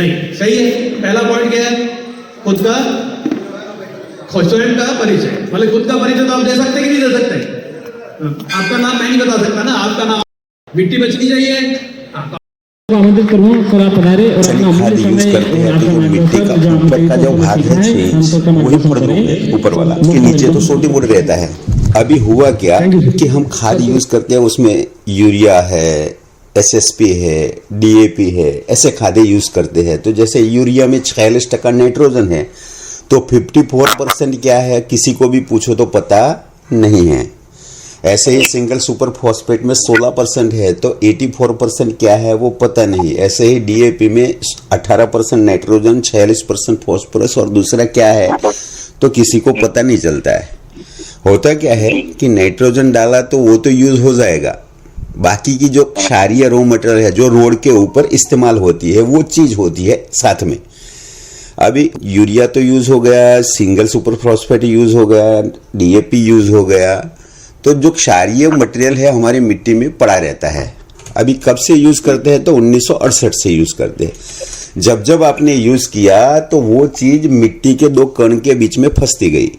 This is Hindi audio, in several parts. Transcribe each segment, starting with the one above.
नहीं, सही है। पहला पॉइंट क्या है? खुद का स्वयं का परिचय, मतलब खुद का परिचय तो आप दे सकते कि नहीं दे सकते? आपका नाम मैं नहीं बता सकता ना, आपका नाम। मिट्टी बचनी चाहिए। आमंत्रित करूँ सर, आप पधारे और अपना अमूल्य समय आपका मिट्टी का ऊपर का जो भाग है छेद वही फोड़ दोगे ऊपर वाला, उसके नीचे तो छोटी मोटी रहता है। अभी हुआ क्या कि हम खाद यूज करते हैं, उसमें यूरिया है, SSP है, DAP है, ऐसे खादें यूज करते हैं। तो जैसे यूरिया में 46% नाइट्रोजन है, तो 54% क्या है किसी को भी पूछो तो पता नहीं है। ऐसे ही सिंगल सुपर फॉस्फेट में 16% है, तो 84% क्या है वो पता नहीं। ऐसे ही DAP में 18% नाइट्रोजन, 46% फॉस्फोरस और दूसरा क्या है तो किसी को पता नहीं चलता है। होता क्या है कि नाइट्रोजन डाला तो वो तो यूज हो जाएगा, बाकी की जो क्षारीय रॉ मटेरियल है जो रोड के ऊपर इस्तेमाल होती है वो चीज होती है साथ में। अभी यूरिया तो यूज हो गया, सिंगल सुपर फॉस्फेट यूज हो गया, DAP यूज हो गया, तो जो क्षारीय मटेरियल है हमारी मिट्टी में पड़ा रहता है। अभी कब से यूज करते हैं तो 1968 से यूज करते हैं। जब जब आपने यूज किया तो वो चीज मिट्टी के दो कण के बीच में फंसती गई,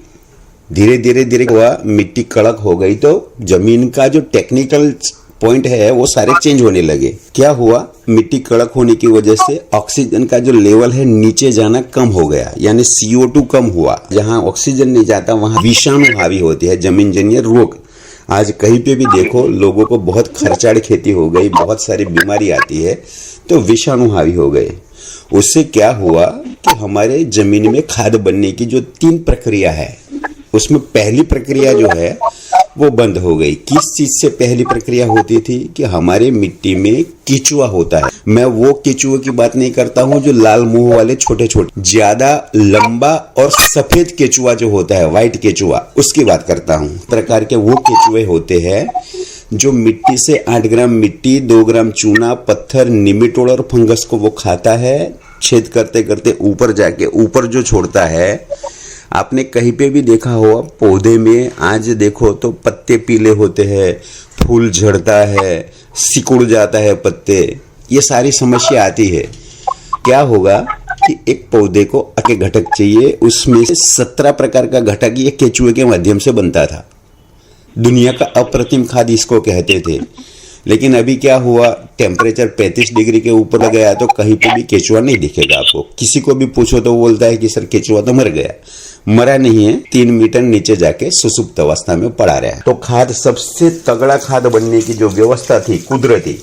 धीरे धीरे धीरे हुआ मिट्टी कड़क हो गई, तो जमीन का जो टेक्निकल पॉइंट है वो सारे चेंज होने लगे। क्या हुआ, मिट्टी कड़क होने की वजह से ऑक्सीजन का जो लेवल है नीचे जाना कम हो गया, यानी CO2 कम हुआ। जहां ऑक्सीजन नहीं जाता वहां विषाणु हावी होती है, जमीन जन्य रोग। आज कहीं पे भी देखो लोगों को बहुत खर्चाड़ खेती हो गई, बहुत सारी बीमारी आती है, तो विषाणु हावी हो गए। उससे क्या हुआ कि हमारे जमीन में खाद बनने की जो 3 प्रक्रिया है उसमें पहली प्रक्रिया जो है वो बंद हो गई। किस चीज से पहली प्रक्रिया होती थी कि हमारे मिट्टी में केचुआ होता है। मैं वो केचुए की बात नहीं करता हूँ जो लाल मुंह वाले छोटे छोटे, ज्यादा लंबा और सफेद केचुआ जो होता है, व्हाइट केचुआ, उसकी बात करता हूँ। प्रकार के वो केचुए होते हैं जो मिट्टी से 8 ग्राम मिट्टी, 2 ग्राम चूना, पत्थर, निमेटोड और फंगस को वो खाता है। छेद करते करते ऊपर जाके ऊपर जो छोड़ता है, आपने कहीं पे भी देखा हो पौधे में, आज देखो तो पत्ते पीले होते हैं, फूल झड़ता है, सिकुड़ जाता है पत्ते, ये सारी समस्या आती है। क्या होगा कि एक पौधे को आके घटक चाहिए, उसमें से 17 प्रकार का घटक ये केचुए के माध्यम से बनता था। दुनिया का अप्रतिम खाद इसको कहते थे। लेकिन अभी क्या हुआ, टेम्परेचर 35 डिग्री के ऊपर गया तो कहीं पे भी केचुआ नहीं दिखेगा आपको। किसी को भी पूछो तो बोलता है कि सर केचुआ तो मर गया। मरा नहीं है, 3 मीटर नीचे जाके सुसुप्त अवस्था में पड़ा रहा है। तो खाद, सबसे तगड़ा खाद बनने की जो व्यवस्था थी कुदरती,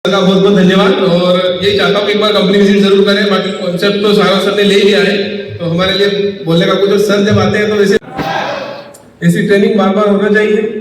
बहुत बहुत धन्यवाद। और यही चाहता हूँ कि एक बार कंपनी विजिट जरूर करें। बाकी कॉन्सेप्ट तो सारा सर ने ले लिया है, तो हमारे लिए बोलने का कुछ, सर जब आते हैं तो ऐसी ट्रेनिंग बार बार होना चाहिए।